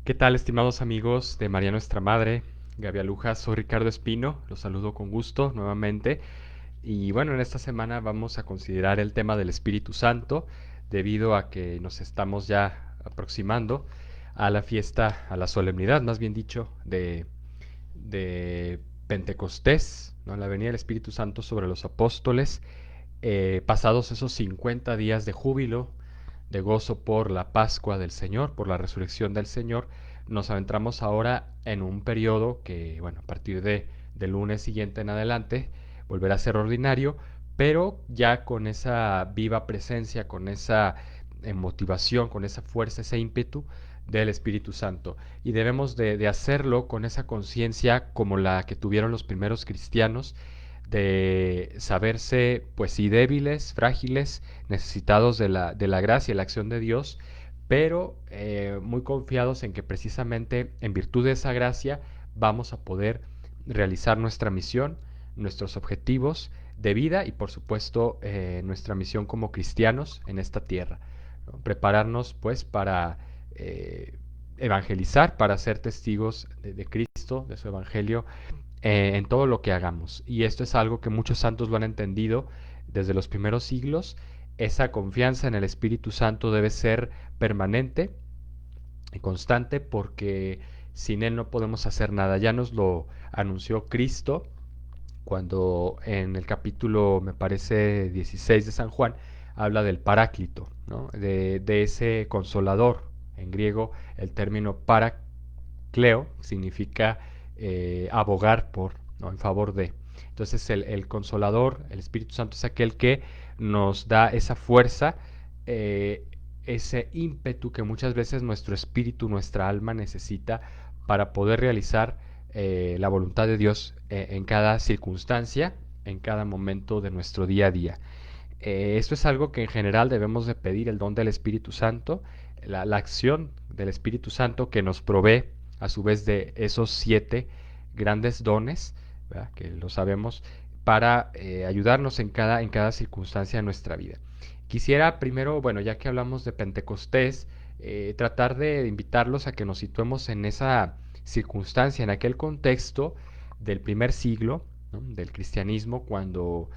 ¿Qué tal, estimados amigos de María Nuestra Madre, Gaby Alujas? Soy Ricardo Espino, los saludo con gusto nuevamente. Y bueno, en esta semana vamos a considerar el tema del Espíritu Santo, debido a que nos estamos ya aproximando a la fiesta, a la solemnidad, más bien dicho, de Pentecostés, ¿no? La venida del Espíritu Santo sobre los apóstoles, pasados esos 50 días de júbilo, de gozo por la Pascua del Señor, por la resurrección del Señor, nos adentramos ahora en un periodo que, bueno, a partir del lunes siguiente en adelante, volverá a ser ordinario, pero ya con esa viva presencia, con esa motivación, con esa fuerza, ese ímpetu del Espíritu Santo. Y debemos de hacerlo con esa conciencia como la que tuvieron los primeros cristianos, de saberse, pues sí, débiles, frágiles, necesitados de la gracia y la acción de Dios, pero muy confiados en que precisamente en virtud de esa gracia vamos a poder realizar nuestra misión, nuestros objetivos de vida y por supuesto nuestra misión como cristianos en esta tierra, ¿no? Prepararnos pues para evangelizar, para ser testigos de Cristo, de su evangelio, en todo lo que hagamos. Y esto es algo que muchos santos lo han entendido desde los primeros siglos. Esa confianza en el Espíritu Santo debe ser permanente y constante, porque sin Él no podemos hacer nada. Ya nos lo anunció Cristo cuando en el capítulo, me parece, 16 de San Juan, habla del Paráclito, ¿no? De ese consolador. En griego el término paracleo significa abogar por, ¿no? En favor de. Entonces el consolador, el Espíritu Santo, es aquel que nos da esa fuerza, eh, ese ímpetu que muchas veces nuestro espíritu, nuestra alma necesita para poder realizar la voluntad de Dios en cada circunstancia, en cada momento de nuestro día a día. Esto es algo que en general debemos de pedir, el don del Espíritu Santo, la acción del Espíritu Santo que nos provee a su vez de esos 7 grandes dones, ¿verdad? Que lo sabemos, para ayudarnos en cada circunstancia de nuestra vida. Quisiera primero, bueno, ya que hablamos de Pentecostés, tratar de invitarlos a que nos situemos en esa circunstancia, en aquel contexto del primer siglo, ¿no? Del cristianismo, cuando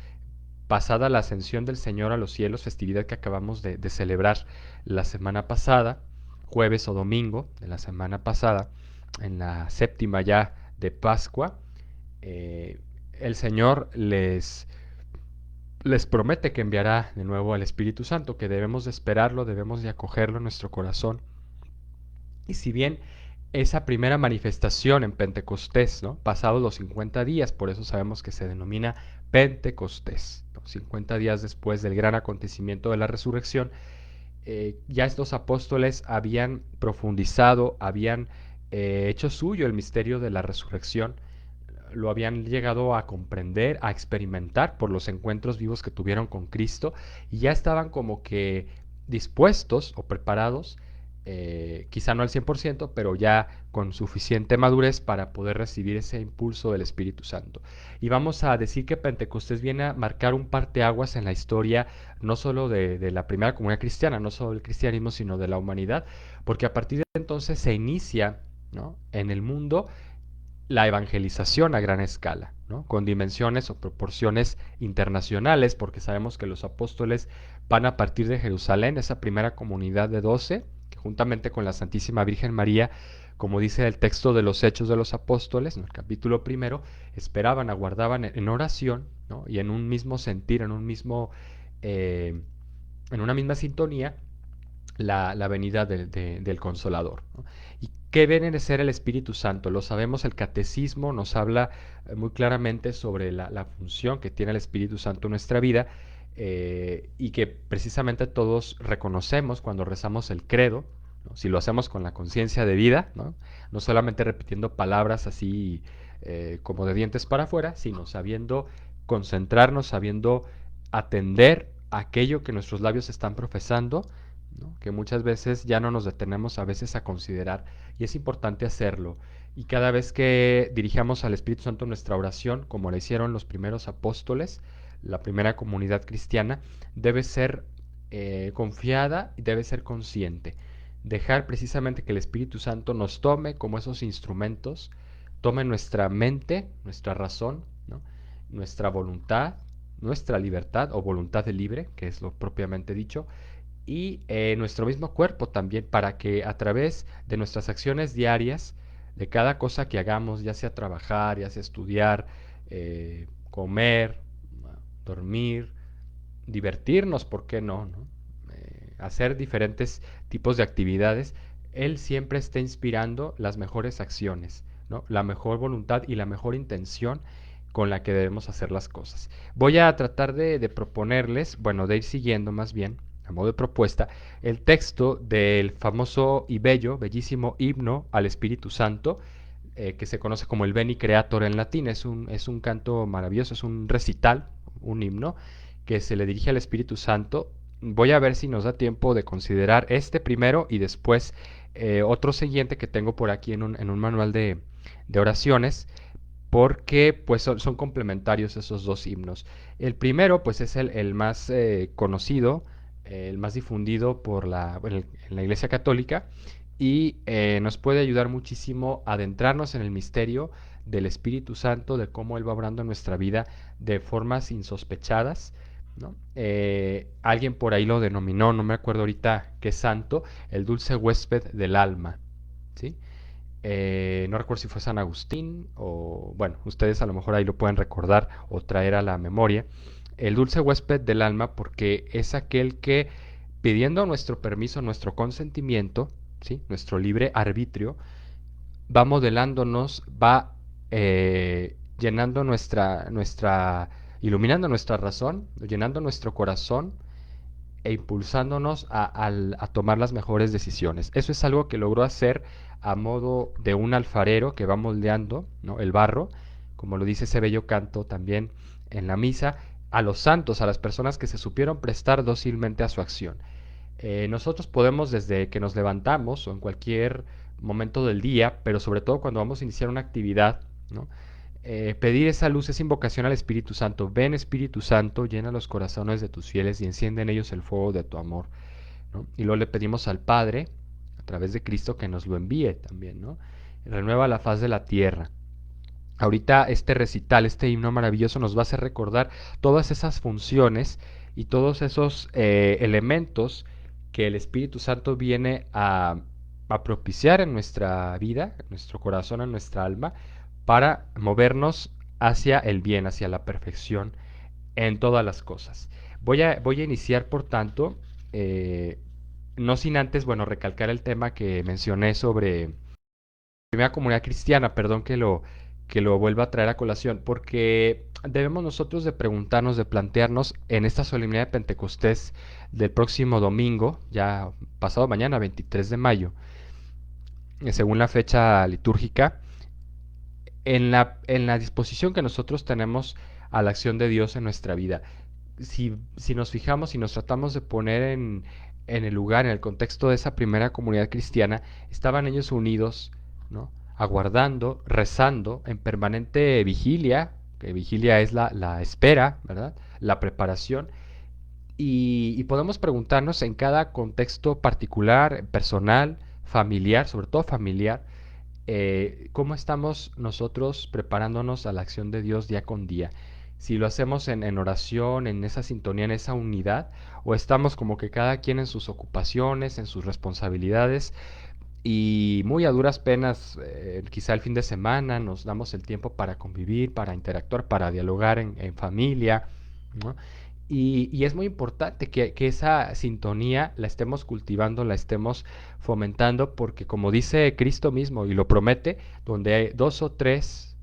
pasada la ascensión del Señor a los cielos, festividad que acabamos de celebrar la semana pasada, jueves o domingo de la semana pasada, en la séptima ya de Pascua, el Señor les promete que enviará de nuevo al Espíritu Santo, que debemos de esperarlo, debemos de acogerlo en nuestro corazón. Y si bien esa primera manifestación en Pentecostés, ¿no? Pasados los 50 días, por eso sabemos que se denomina Pentecostés, ¿no? 50 días después del gran acontecimiento de la resurrección, ya estos apóstoles habían profundizado, habían hecho suyo el misterio de la resurrección, lo habían llegado a comprender, a experimentar por los encuentros vivos que tuvieron con Cristo, y ya estaban como que dispuestos o preparados, quizá no al 100%, pero ya con suficiente madurez para poder recibir ese impulso del Espíritu Santo. Y vamos a decir que Pentecostés viene a marcar un parteaguas en la historia, no solo de la primera comunidad cristiana, no solo del cristianismo, sino de la humanidad, porque a partir de entonces se inicia, ¿no? En el mundo la evangelización a gran escala, ¿no? Con dimensiones o proporciones internacionales, porque sabemos que los apóstoles van a partir de Jerusalén, esa primera comunidad de 12, que juntamente con la Santísima Virgen María, como dice el texto de los Hechos de los Apóstoles, en el capítulo primero, esperaban, aguardaban en oración, ¿no? Y en un mismo sentir, eh, en una misma sintonía, la venida del Consolador, ¿no? ¿Y qué viene de ser el Espíritu Santo? Lo sabemos, el Catecismo nos habla muy claramente sobre la función que tiene el Espíritu Santo en nuestra vida, y que precisamente todos reconocemos cuando rezamos el credo, ¿no? Si lo hacemos con la conciencia de vida, ¿no? No solamente repitiendo palabras así como de dientes para afuera, sino sabiendo concentrarnos, sabiendo atender aquello que nuestros labios están profesando, ¿no? Que muchas veces ya no nos detenemos a veces a considerar, y es importante hacerlo. Y cada vez que dirijamos al Espíritu Santo nuestra oración, como la hicieron los primeros apóstoles, la primera comunidad cristiana, debe ser confiada y debe ser consciente. dejar precisamente que el Espíritu Santo nos tome como esos instrumentos, tome nuestra mente, nuestra razón, ¿no? Nuestra voluntad, nuestra libertad o voluntad de libre, que es lo propiamente dicho, y nuestro mismo cuerpo también, para que a través de nuestras acciones diarias, de cada cosa que hagamos, ya sea trabajar, ya sea estudiar, comer, dormir, divertirnos, ¿por qué no? ¿No? Hacer diferentes tipos de actividades, Él siempre está inspirando las mejores acciones, ¿no? La mejor voluntad y la mejor intención con la que debemos hacer las cosas. Voy a tratar de proponerles, bueno, de ir siguiendo más bien, a modo de propuesta, el texto del famoso y bellísimo himno al Espíritu Santo, que se conoce como el Veni Creator en latín. Es un canto maravilloso, es un recital, un himno, que se le dirige al Espíritu Santo. Voy a ver si nos da tiempo de considerar este primero y después otro siguiente que tengo por aquí en un manual de oraciones, porque pues son complementarios esos dos himnos. El primero pues es el más conocido, el más difundido en la Iglesia Católica, y nos puede ayudar muchísimo a adentrarnos en el misterio del Espíritu Santo, de cómo Él va obrando en nuestra vida de formas insospechadas, ¿no? Alguien por ahí lo denominó, no me acuerdo ahorita qué santo, el dulce huésped del alma, ¿sí? No recuerdo si fue San Agustín o, bueno, ustedes a lo mejor ahí lo pueden recordar o traer a la memoria. El dulce huésped del alma, porque es aquel que, pidiendo nuestro permiso, nuestro consentimiento, ¿sí? Nuestro libre arbitrio, va modelándonos, va llenando iluminando nuestra razón, llenando nuestro corazón e impulsándonos a tomar las mejores decisiones. Eso es algo que logró hacer a modo de un alfarero que va moldeando, ¿no? El barro, como lo dice ese bello canto también en la misa, a los santos, a las personas que se supieron prestar dócilmente a su acción. Nosotros podemos, desde que nos levantamos o en cualquier momento del día, pero sobre todo cuando vamos a iniciar una actividad, ¿no? Pedir esa luz, esa invocación al Espíritu Santo. Ven, Espíritu Santo, llena los corazones de tus fieles y enciende en ellos el fuego de tu amor, ¿no? Y luego le pedimos al Padre, a través de Cristo, que nos lo envíe también, ¿no? Renueva la faz de la tierra. Ahorita este recital, este himno maravilloso nos va a hacer recordar todas esas funciones y todos esos elementos que el Espíritu Santo viene a propiciar en nuestra vida, en nuestro corazón, en nuestra alma, para movernos hacia el bien, hacia la perfección en todas las cosas. Voy a iniciar, por tanto, no sin antes, bueno, recalcar el tema que mencioné sobre primera comunidad cristiana, perdón que lo vuelva a traer a colación, porque debemos nosotros de preguntarnos, de plantearnos en esta solemnidad de Pentecostés del próximo domingo, ya pasado mañana, 23 de mayo, según la fecha litúrgica, en la disposición que nosotros tenemos a la acción de Dios en nuestra vida. Si nos fijamos y nos tratamos de poner en el lugar, en el contexto de esa primera comunidad cristiana, estaban ellos unidos, ¿no? Aguardando, rezando, en permanente vigilia, que vigilia es la espera, ¿verdad? La preparación. Y podemos preguntarnos en cada contexto particular, personal, familiar, sobre todo familiar, cómo estamos nosotros preparándonos a la acción de Dios día con día. Si lo hacemos en oración, en esa sintonía, en esa unidad, o estamos como que cada quien en sus ocupaciones, en sus responsabilidades, y muy a duras penas, quizá el fin de semana, nos damos el tiempo para convivir, para interactuar, para dialogar en familia, ¿no? Y es muy importante que esa sintonía la estemos cultivando, la estemos fomentando, porque como dice Cristo mismo y lo promete, donde hay dos o tres,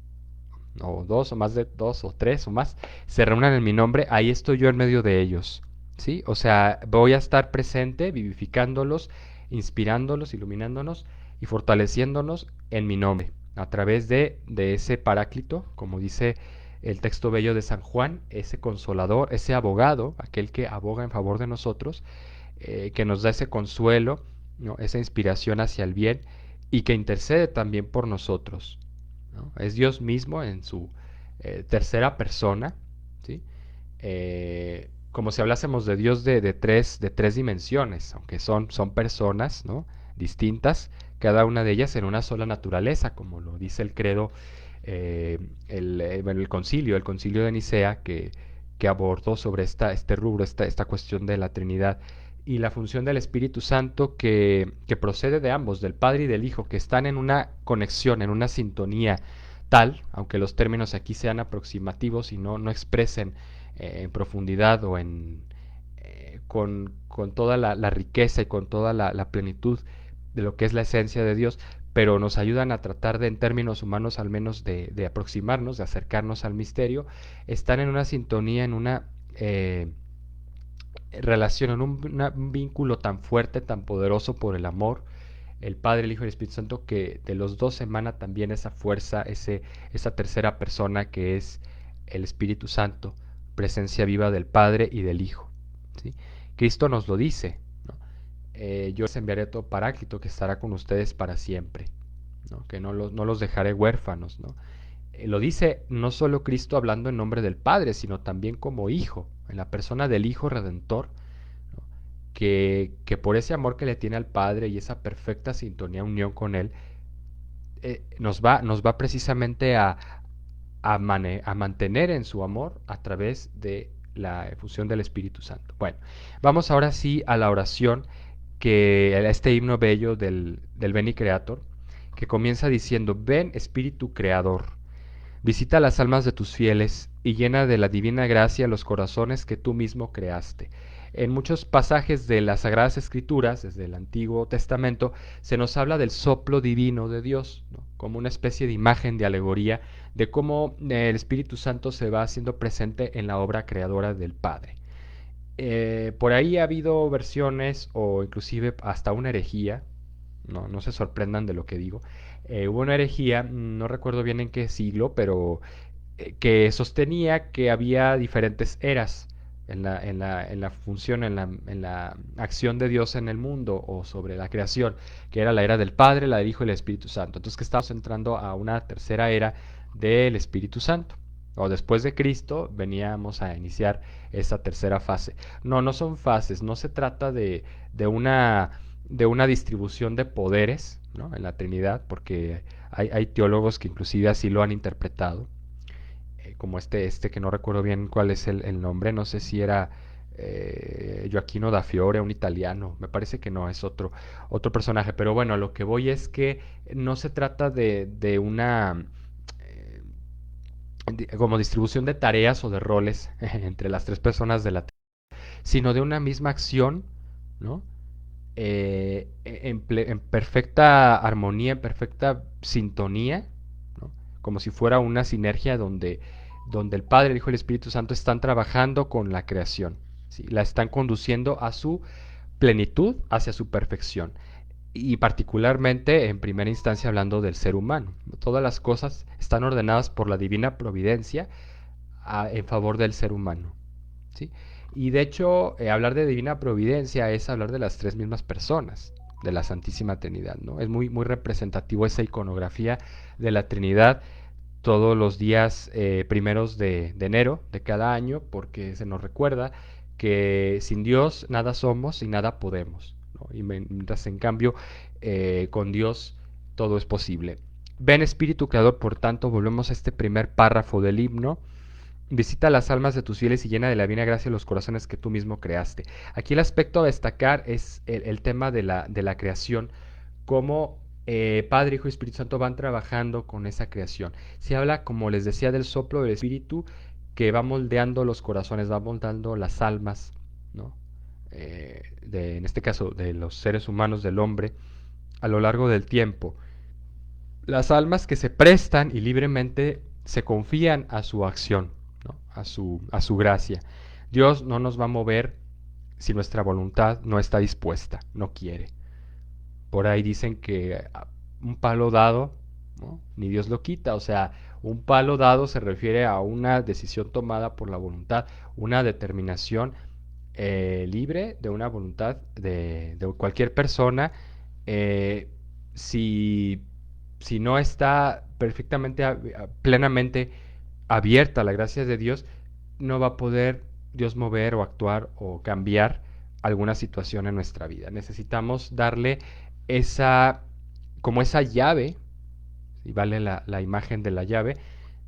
o dos o más de dos o tres o más, se reúnan en mi nombre, ahí estoy yo en medio de ellos. ¿Sí? O sea, voy a estar presente, vivificándolos, inspirándolos, iluminándonos y fortaleciéndonos en mi nombre, a través de ese paráclito, como dice el texto bello de San Juan, ese consolador, ese abogado, aquel que aboga en favor de nosotros, que nos da ese consuelo, ¿no? Esa inspiración hacia el bien y que intercede también por nosotros, ¿no? Es Dios mismo en su tercera persona, ¿sí? Como si hablásemos de Dios de tres dimensiones, aunque son personas, ¿no? distintas, cada una de ellas en una sola naturaleza, como lo dice el credo, el concilio de Nicea, que abordó sobre este rubro, esta cuestión de la Trinidad y la función del Espíritu Santo que procede de ambos, del Padre y del Hijo, que están en una conexión, en una sintonía tal, aunque los términos aquí sean aproximativos y no expresen en profundidad o con toda la riqueza y con toda la plenitud de lo que es la esencia de Dios, pero nos ayudan a tratar de, en términos humanos al menos, de aproximarnos, de acercarnos al misterio, están en una sintonía, en una relación, en un vínculo tan fuerte, tan poderoso por el amor, el Padre, el Hijo y el Espíritu Santo, que de los dos emana también esa fuerza, esa tercera persona que es el Espíritu Santo, presencia viva del Padre y del Hijo. ¿Sí? Cristo nos lo dice, ¿no? Yo les enviaré todo Paráclito que estará con ustedes para siempre, ¿no? Que no los dejaré huérfanos, ¿no? Lo dice no solo Cristo hablando en nombre del Padre, sino también como Hijo, en la persona del Hijo Redentor, ¿no? Que por ese amor que le tiene al Padre y esa perfecta sintonía, unión con Él, nos va precisamente a mantener en su amor a través de la efusión del Espíritu Santo. Bueno, vamos ahora sí a la oración, a este himno bello del Veni Creator, que comienza diciendo: ven Espíritu Creador, visita las almas de tus fieles y llena de la divina gracia los corazones que tú mismo creaste. En muchos pasajes de las Sagradas Escrituras, desde el Antiguo Testamento, se nos habla del soplo divino de Dios, ¿no? Como una especie de imagen, de alegoría, de cómo el Espíritu Santo se va haciendo presente en la obra creadora del Padre. Por ahí ha habido versiones o inclusive hasta una herejía, no se sorprendan de lo que digo. Hubo una herejía, no recuerdo bien en qué siglo, pero que sostenía que había diferentes eras en la función, en la acción de Dios en el mundo o sobre la creación, que era la era del Padre, la del Hijo y el Espíritu Santo. Entonces que estamos entrando a una tercera era del Espíritu Santo. O después de Cristo veníamos a iniciar esa tercera fase. No son fases, no se trata de una distribución de poderes, ¿no? En la Trinidad, porque hay teólogos que inclusive así lo han interpretado, como este que no recuerdo bien cuál es el nombre, no sé si era Gioacchino da Fiore, un italiano, me parece que no, es otro personaje, pero bueno, a lo que voy es que no se trata de una como distribución de tareas o de roles entre las tres personas de la sino de una misma acción, ¿no? En perfecta armonía, en perfecta sintonía, ¿no? Como si fuera una sinergia donde el Padre, el Hijo y el Espíritu Santo están trabajando con la creación, ¿sí? La están conduciendo a su plenitud, hacia su perfección. Y particularmente, en primera instancia, hablando del ser humano. Todas las cosas están ordenadas por la divina providencia en favor del ser humano, ¿sí? Y de hecho, hablar de divina providencia es hablar de las tres mismas personas de la Santísima Trinidad, ¿no? Es muy representativo esa iconografía de la Trinidad todos los días primeros de enero de cada año, porque se nos recuerda que sin Dios nada somos y nada podemos, ¿no? Y mientras en cambio con Dios todo es posible. Ven Espíritu Creador, por tanto, volvemos a este primer párrafo del himno. Visita las almas de tus fieles y llena de la divina gracia los corazones que tú mismo creaste. Aquí el aspecto a destacar es el tema de la creación, cómo Padre, Hijo y Espíritu Santo van trabajando con esa creación. Se habla, como les decía, del soplo del Espíritu que va moldeando los corazones, va moldando las almas, ¿no? En este caso, de los seres humanos, del hombre, a lo largo del tiempo. Las almas que se prestan y libremente se confían a su acción, ¿no? a su gracia. Dios no nos va a mover si nuestra voluntad no está dispuesta, no quiere. Por ahí dicen que un palo dado, ¿no? Ni Dios lo quita. O sea, un palo dado se refiere a una decisión tomada por la voluntad, una determinación libre de una voluntad de cualquier persona. eh, si, si no está perfectamente, plenamente abierta a la gracia de Dios, no va a poder Dios mover o actuar o cambiar alguna situación en nuestra vida. Necesitamos darle esa, como esa llave, y vale la imagen de la llave,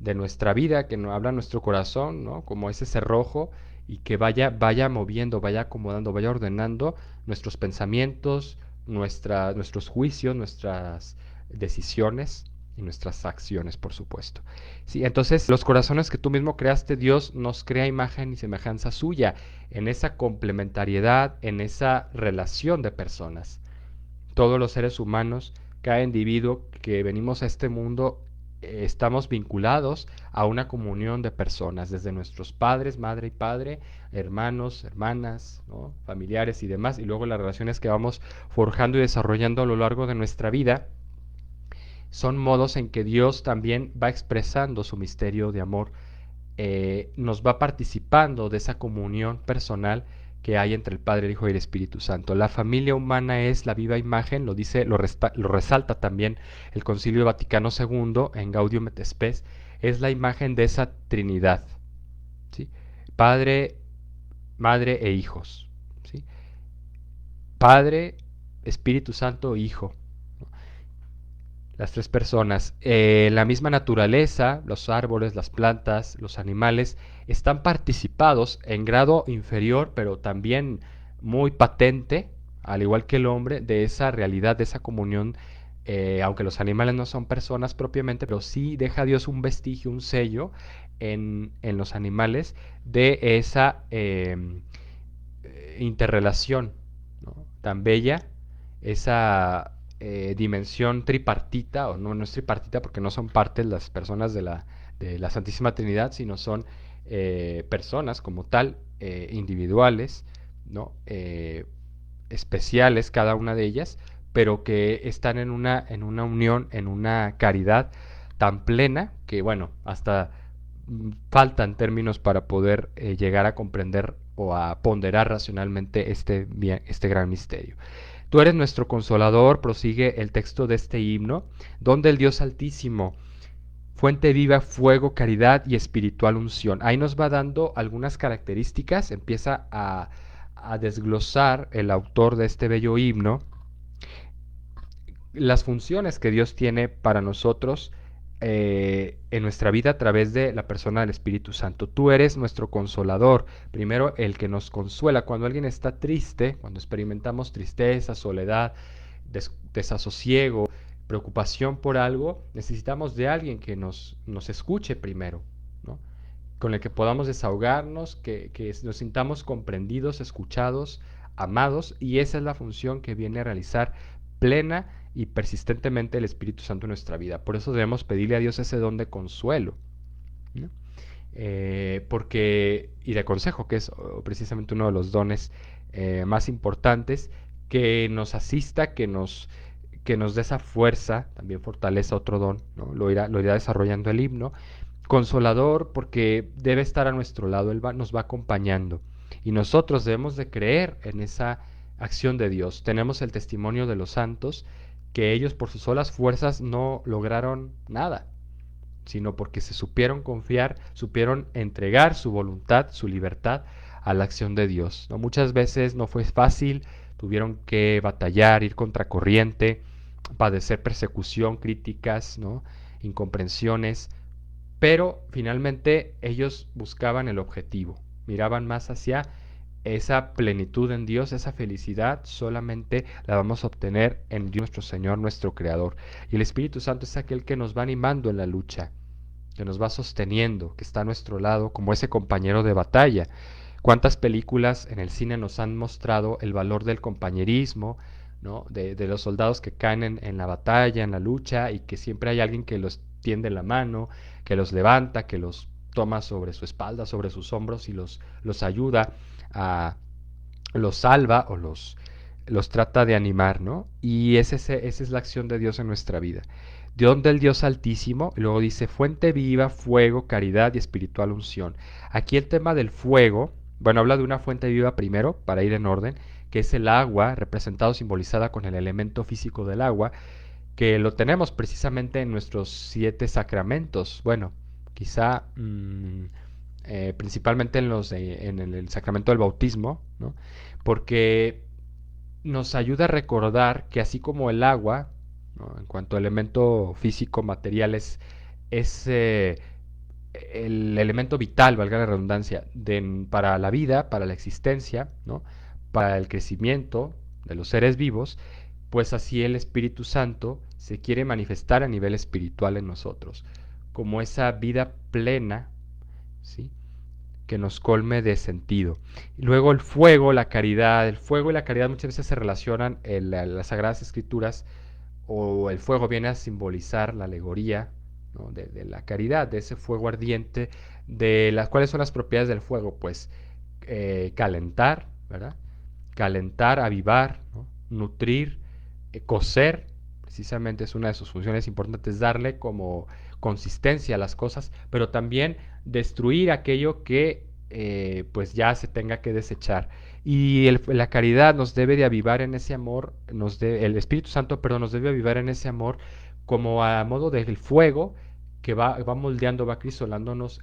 de nuestra vida, que nos habla nuestro corazón, ¿no? Como ese cerrojo y que vaya moviendo, vaya acomodando, vaya ordenando nuestros pensamientos, nuestros juicios, nuestras decisiones y nuestras acciones, por supuesto. Sí, entonces los corazones que tú mismo creaste, Dios nos crea imagen y semejanza suya, en esa complementariedad, en esa relación de personas. Todos los seres humanos, cada individuo que venimos a este mundo, estamos vinculados a una comunión de personas, desde nuestros padres, madre y padre, hermanos, hermanas, ¿no? Familiares y demás, y luego las relaciones que vamos forjando y desarrollando a lo largo de nuestra vida, son modos en que Dios también va expresando su misterio de amor, nos va participando de esa comunión personal que hay entre el Padre, el Hijo y el Espíritu Santo. La familia humana es la viva imagen, lo dice, lo resalta también el Concilio Vaticano II en Gaudium et Spes, es la imagen de esa Trinidad, ¿sí? Padre, Madre e hijos, ¿sí? Padre, Espíritu Santo, Hijo, las tres personas. La misma naturaleza, los árboles, las plantas, los animales, están participados en grado inferior, pero también muy patente, al igual que el hombre, de esa realidad, de esa comunión, aunque los animales no son personas propiamente, pero sí deja Dios un vestigio, un sello en los animales de esa interrelación, ¿no? Tan bella, esa dimensión tripartita, o no, no es tripartita porque no son partes las personas de la Santísima Trinidad, sino son personas como tal, individuales, ¿no? Especiales cada una de ellas, pero que están en una unión, en una caridad tan plena que, bueno, hasta faltan términos para poder llegar a comprender o a ponderar racionalmente este gran misterio. Tú eres nuestro consolador, prosigue el texto de este himno, donde el Dios Altísimo, fuente viva, fuego, caridad y espiritual unción. Ahí nos va dando algunas características, empieza a desglosar el autor de este bello himno las funciones que Dios tiene para nosotros en nuestra vida a través de la persona del Espíritu Santo. Tú eres nuestro consolador, primero el que nos consuela. Cuando alguien está triste, cuando experimentamos tristeza, soledad, desasosiego, preocupación por algo, necesitamos de alguien que nos escuche primero, ¿no? Con el que podamos desahogarnos, que nos sintamos comprendidos, escuchados, amados, y esa es la función que viene a realizar plena y persistentemente el Espíritu Santo en nuestra vida. Por eso debemos pedirle a Dios ese don de consuelo, ¿no? Y de consejo, que es precisamente uno de los dones más importantes, que nos asista, que nos dé esa fuerza, también fortaleza otro don, ¿no? Lo irá desarrollando el himno. Consolador, porque debe estar a nuestro lado, nos va acompañando. Y nosotros debemos de creer en esa acción de Dios. Tenemos el testimonio de los santos, que ellos por sus solas fuerzas no lograron nada, sino porque se supieron confiar, supieron entregar su voluntad, su libertad a la acción de Dios, ¿no? Muchas veces no fue fácil, tuvieron que batallar, ir contracorriente, padecer persecución, críticas, ¿no? Incomprensiones, pero finalmente ellos buscaban el objetivo, miraban más hacia esa plenitud en Dios, esa felicidad solamente la vamos a obtener en Dios nuestro Señor, nuestro Creador. Y el Espíritu Santo es aquel que nos va animando en la lucha, que nos va sosteniendo, que está a nuestro lado como ese compañero de batalla. ¿Cuántas películas en el cine nos han mostrado el valor del compañerismo, ¿no? De los soldados que caen en la batalla, en la lucha, y que siempre hay alguien que los tiende la mano, que los levanta, que los toma sobre su espalda, sobre sus hombros y los ayuda, a, los salva o los trata de animar, ¿no? Y esa es la acción de Dios en nuestra vida. Dios del Dios Altísimo, y luego dice fuente viva, fuego, caridad y espiritual unción. Aquí el tema del fuego, bueno, habla de una fuente viva primero, para ir en orden, que es el agua, representado, simbolizada con el elemento físico del agua, que lo tenemos precisamente en nuestros 7 sacramentos. Bueno, quizá principalmente en el sacramento del bautismo, ¿no? Porque nos ayuda a recordar que así como el agua, ¿no?, en cuanto a elemento físico material es el elemento vital, valga la redundancia, para la vida, para la existencia, ¿no?, para el crecimiento de los seres vivos, pues así el Espíritu Santo se quiere manifestar a nivel espiritual en nosotros, como esa vida plena, ¿sí?, que nos colme de sentido. Y luego el fuego, la caridad. El fuego y la caridad muchas veces se relacionan en las Sagradas Escrituras, o el fuego viene a simbolizar la alegoría, ¿no?, de la caridad, de ese fuego ardiente, de las cuales son las propiedades del fuego, pues calentar, ¿verdad? Calentar, avivar, ¿no?, nutrir, cocer, precisamente es una de sus funciones importantes, darle como consistencia a las cosas, pero también destruir aquello que pues ya se tenga que desechar. Y la caridad nos debe de avivar en ese amor, el Espíritu Santo, perdón, nos debe avivar en ese amor como a modo del fuego que va moldeando, va crisolándonos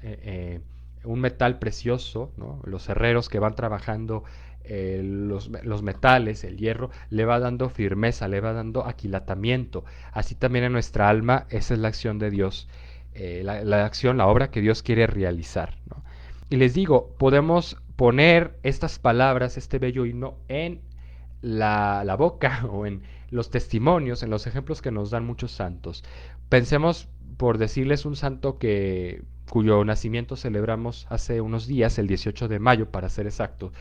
un metal precioso, ¿no? Los herreros que van trabajando los metales, el hierro, le va dando firmeza, le va dando aquilatamiento. Así también en nuestra alma, esa es la acción de Dios, la acción, la obra que Dios quiere realizar, ¿no? Y les digo, podemos poner estas palabras, este bello himno, en la boca o en los testimonios, en los ejemplos que nos dan muchos santos. Pensemos, por decirles, un santo cuyo nacimiento celebramos hace unos días, el 18 de mayo para ser exacto.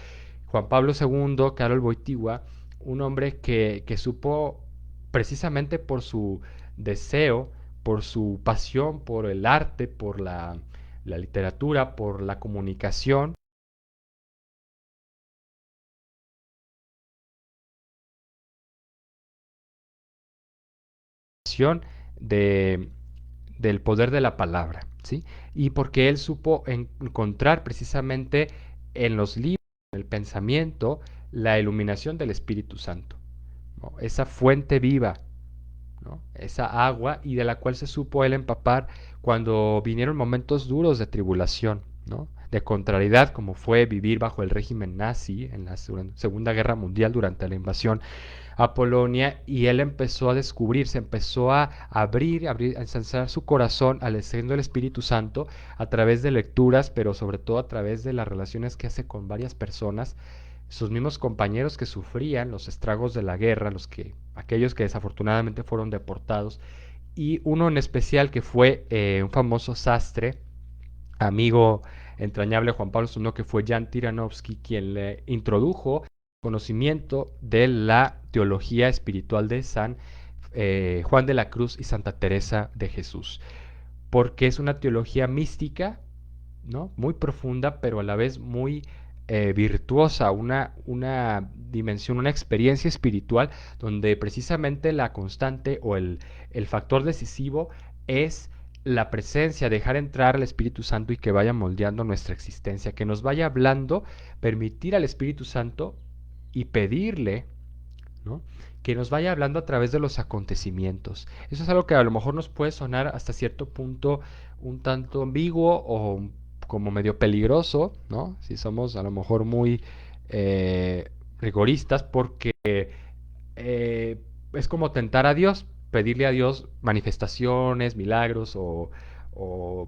Juan Pablo II, Karol Wojtyła, un hombre que supo, precisamente por su deseo, por su pasión, por el arte, por la literatura, por la comunicación, de, del poder de la palabra, ¿sí? Y porque él supo encontrar precisamente en los libros, en el pensamiento, la iluminación del Espíritu Santo, ¿no?, esa fuente viva, ¿no?, esa agua, y de la cual se supo él empapar cuando vinieron momentos duros de tribulación, ¿no?, de contrariedad, como fue vivir bajo el régimen nazi en la Segunda Guerra Mundial durante la invasión a Polonia, y él empezó a descubrirse, empezó a abrir, a ensanchar su corazón al enciendo del Espíritu Santo a través de lecturas, pero sobre todo a través de las relaciones que hace con varias personas, sus mismos compañeros que sufrían los estragos de la guerra, aquellos que desafortunadamente fueron deportados, y uno en especial que fue un famoso sastre, amigo entrañable de Juan Pablo II, que fue Jan Tyranowski, quien le introdujo conocimiento de la teología espiritual de San Juan de la Cruz y Santa Teresa de Jesús, porque es una teología mística, ¿no?, muy profunda, pero a la vez muy virtuosa, una dimensión, una experiencia espiritual donde precisamente la constante o el factor decisivo es la presencia, dejar entrar al Espíritu Santo y que vaya moldeando nuestra existencia, que nos vaya hablando, permitir al Espíritu Santo y pedirle, ¿no?, que nos vaya hablando a través de los acontecimientos. Eso es algo que a lo mejor nos puede sonar hasta cierto punto un tanto ambiguo o como medio peligroso, ¿no?, si somos a lo mejor muy rigoristas, porque es como tentar a Dios, pedirle a Dios manifestaciones, milagros o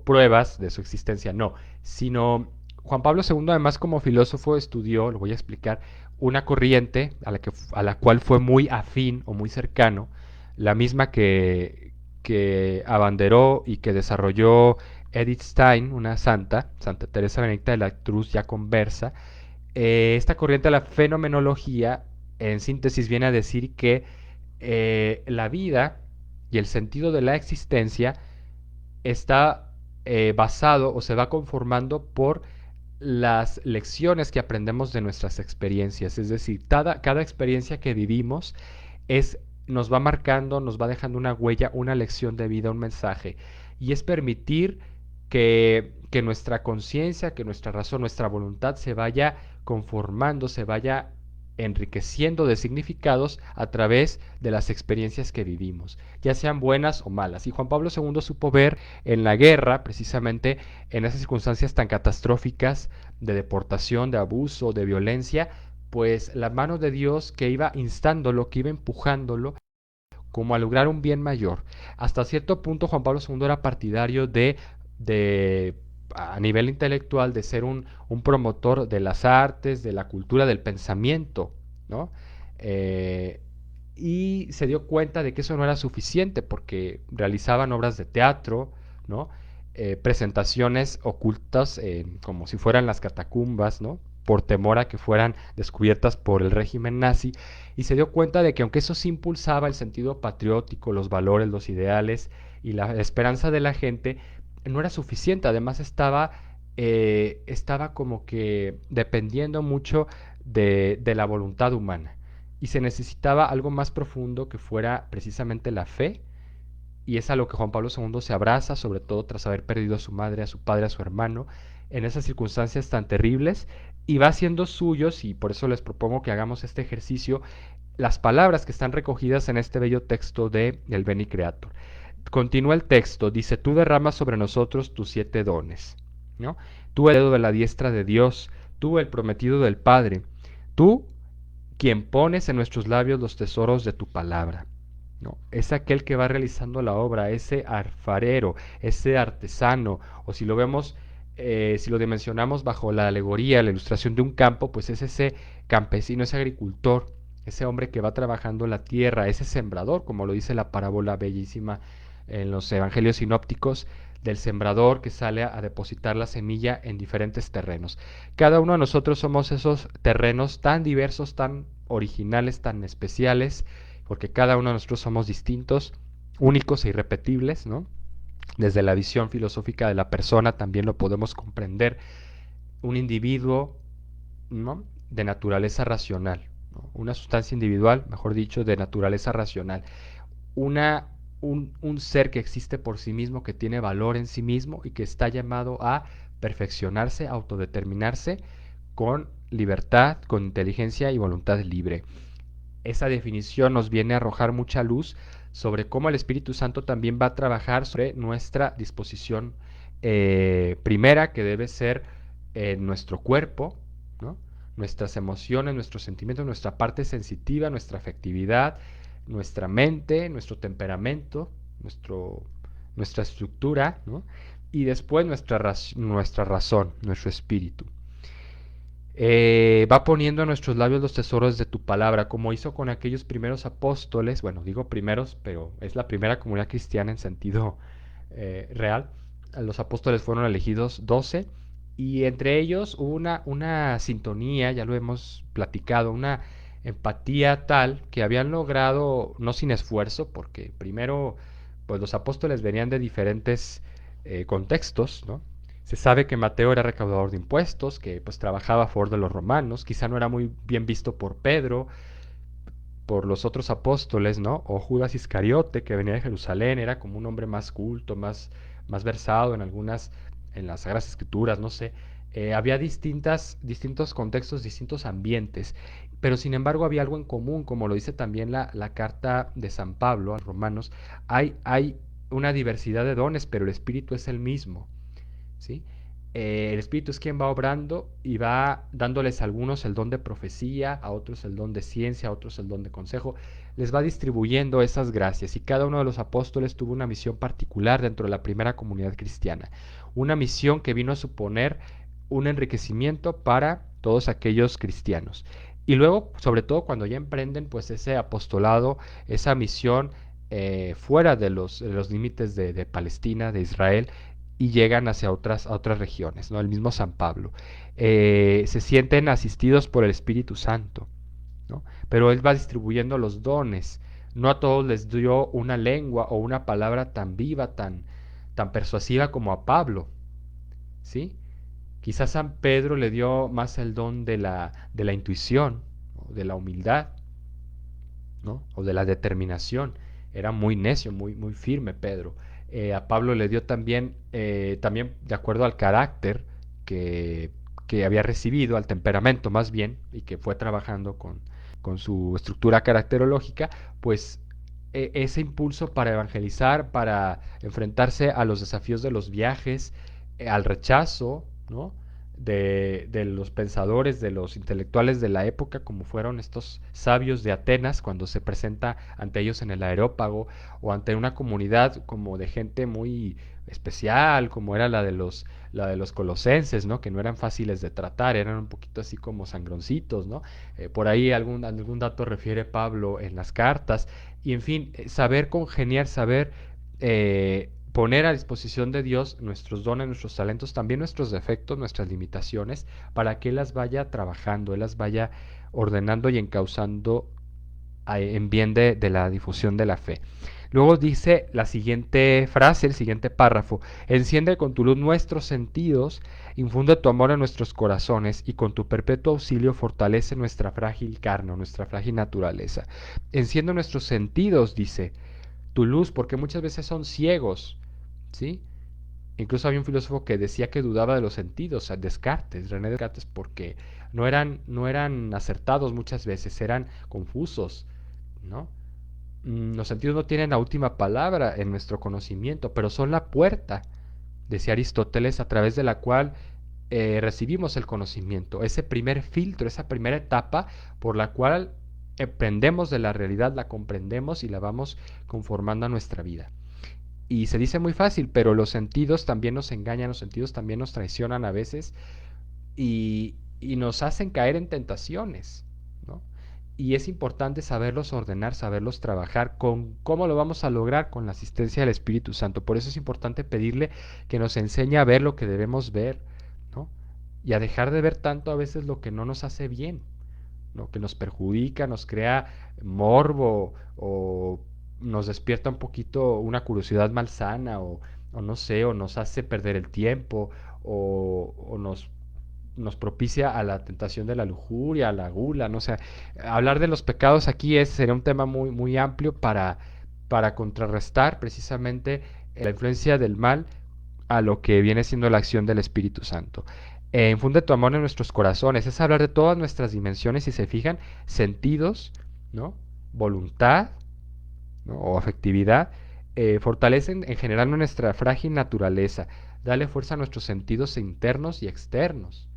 pruebas de su existencia. No, sino Juan Pablo II, además, como filósofo, estudió, lo voy a explicar, una corriente a la cual fue muy afín o muy cercano, la misma que abanderó y que desarrolló Edith Stein, una Santa Teresa Benedicta de la Cruz ya conversa. Esta corriente de la fenomenología, en síntesis, viene a decir que la vida y el sentido de la existencia está basado o se va conformando por las lecciones que aprendemos de nuestras experiencias. Es decir, cada experiencia que vivimos nos va marcando, nos va dejando una huella, una lección de vida, un mensaje. Y es permitir que nuestra conciencia, que nuestra razón, nuestra voluntad se vaya conformando, se vaya enriqueciendo de significados a través de las experiencias que vivimos, ya sean buenas o malas. Y Juan Pablo II supo ver en la guerra, precisamente en esas circunstancias tan catastróficas de deportación, de abuso, de violencia, pues la mano de Dios que iba instándolo, que iba empujándolo como a lograr un bien mayor. Hasta cierto punto Juan Pablo II era partidario de a nivel intelectual, de ser un promotor de las artes, de la cultura, del pensamiento, ¿no? Eh, y se dio cuenta de que eso no era suficiente porque realizaban obras de teatro, ¿no? Presentaciones ocultas, como si fueran las catacumbas, ¿no? Por temor a que fueran descubiertas por el régimen nazi, y se dio cuenta de que aunque eso sí impulsaba el sentido patriótico, los valores, los ideales y la esperanza de la gente, no era suficiente. Además estaba como que dependiendo mucho de la voluntad humana, y se necesitaba algo más profundo que fuera precisamente la fe, y es a lo que Juan Pablo II se abraza, sobre todo tras haber perdido a su madre, a su padre, a su hermano, en esas circunstancias tan terribles, y va haciendo suyos, y por eso les propongo que hagamos este ejercicio, las palabras que están recogidas en este bello texto de El Beni Creator. Continúa el texto, dice: tú derramas sobre nosotros tus 7 dones, ¿no? Tú el dedo de la diestra de Dios, tú el prometido del Padre, tú quien pones en nuestros labios los tesoros de tu palabra, ¿no? Es aquel que va realizando la obra, ese alfarero, ese artesano, o si lo vemos, si lo dimensionamos bajo la alegoría, la ilustración de un campo, pues es ese campesino, ese agricultor, ese hombre que va trabajando la tierra, ese sembrador, como lo dice la parábola bellísima en los evangelios sinópticos, del sembrador que sale a depositar la semilla en diferentes terrenos. Cada uno de nosotros somos esos terrenos tan diversos, tan originales, tan especiales, porque cada uno de nosotros somos distintos, únicos e irrepetibles, ¿no? Desde la visión filosófica de la persona también lo podemos comprender. Un individuo, ¿no?, de naturaleza racional, ¿no? Una sustancia individual, mejor dicho, de naturaleza racional. Un ser que existe por sí mismo, que tiene valor en sí mismo y que está llamado a perfeccionarse, a autodeterminarse con libertad, con inteligencia y voluntad libre. Esa definición nos viene a arrojar mucha luz sobre cómo el Espíritu Santo también va a trabajar sobre nuestra disposición primera, que debe ser nuestro cuerpo, ¿no?, nuestras emociones, nuestros sentimientos, nuestra parte sensitiva, nuestra afectividad, nuestra mente, nuestro temperamento, nuestra estructura, ¿no?, y después nuestra razón, nuestro espíritu. Va poniendo en nuestros labios los tesoros de tu palabra, como hizo con aquellos primeros apóstoles. Bueno, digo primeros, pero es la primera comunidad cristiana en sentido real. Los apóstoles fueron elegidos 12, y entre ellos hubo una sintonía, ya lo hemos platicado, una empatía tal que habían logrado, no sin esfuerzo, porque primero pues los apóstoles venían de diferentes contextos, ¿no? Se sabe que Mateo era recaudador de impuestos, que pues trabajaba a favor de los romanos, quizá no era muy bien visto por Pedro, por los otros apóstoles, ¿no? O Judas Iscariote, que venía de Jerusalén, era como un hombre más culto, más versado en las Sagradas Escrituras, no sé. Había distintos contextos, distintos ambientes, pero sin embargo había algo en común, como lo dice también la carta de San Pablo a los romanos. Hay una diversidad de dones, pero el Espíritu es el mismo, ¿sí? El Espíritu es quien va obrando y va dándoles a algunos el don de profecía, a otros el don de ciencia, a otros el don de consejo. Les va distribuyendo esas gracias, y cada uno de los apóstoles tuvo una misión particular dentro de la primera comunidad cristiana. Una misión que vino a suponer un enriquecimiento para todos aquellos cristianos. Y luego, sobre todo cuando ya emprenden pues ese apostolado, esa misión fuera de los límites de Palestina, de Israel, y llegan hacia a otras regiones, ¿no? El mismo San Pablo. Se sienten asistidos por el Espíritu Santo, ¿no? Pero Él va distribuyendo los dones. No a todos les dio una lengua o una palabra tan viva, tan persuasiva como a Pablo, ¿sí? Quizás San Pedro le dio más el don de la intuición, ¿no?, de la humildad, ¿no?, o de la determinación. Era muy necio, muy firme Pedro. A Pablo le dio también de acuerdo al carácter que había recibido, al temperamento más bien, y que fue trabajando con su estructura caracterológica, pues ese impulso para evangelizar, para enfrentarse a los desafíos de los viajes, al rechazo, ¿no?, de los pensadores, de los intelectuales de la época, como fueron estos sabios de Atenas, cuando se presenta ante ellos en el Areópago, o ante una comunidad como de gente muy especial, como era la de los colosenses, ¿no? Que no eran fáciles de tratar, eran un poquito así como sangroncitos, ¿no? Por ahí algún dato refiere Pablo en las cartas, y en fin, saber congeniar, saber poner a disposición de Dios nuestros dones, nuestros talentos, también nuestros defectos, nuestras limitaciones, para que Él las vaya trabajando, Él las vaya ordenando y encauzando en bien de la difusión de la fe. Luego dice la siguiente frase, el siguiente párrafo: enciende con tu luz nuestros sentidos, infunde tu amor en nuestros corazones y con tu perpetuo auxilio fortalece nuestra frágil carne, nuestra frágil naturaleza. Enciende nuestros sentidos, dice, tu luz, porque muchas veces son ciegos, ¿sí? Incluso había un filósofo que decía que dudaba de los sentidos, o sea, Descartes, René Descartes, porque no eran acertados muchas veces, eran confusos, ¿no? Los sentidos no tienen la última palabra en nuestro conocimiento, pero son la puerta, decía Aristóteles, a través de la cual recibimos el conocimiento, ese primer filtro, esa primera etapa por la cual aprendemos de la realidad, la comprendemos y la vamos conformando a nuestra vida. Y se dice muy fácil, pero los sentidos también nos engañan, los sentidos también nos traicionan a veces y nos hacen caer en tentaciones, ¿no? Y es importante saberlos ordenar, saberlos trabajar. ¿Cómo lo vamos a lograr? Con la asistencia del Espíritu Santo. Por eso es importante pedirle que nos enseñe a ver lo que debemos ver, ¿no? Y a dejar de ver tanto a veces lo que no nos hace bien, ¿no? Que nos perjudica, nos crea morbo o nos despierta un poquito una curiosidad malsana o no sé, o nos hace perder el tiempo o nos propicia a la tentación de la lujuria, a la gula, no sé. Hablar de los pecados aquí sería un tema muy amplio para contrarrestar precisamente la influencia del mal a lo que viene siendo la acción del Espíritu Santo. Infunde tu amor en nuestros corazones, es hablar de todas nuestras dimensiones, si se fijan, sentidos, ¿no? Voluntad, ¿no? O afectividad, fortalecen en general nuestra frágil naturaleza, dale fuerza a nuestros sentidos internos y externos,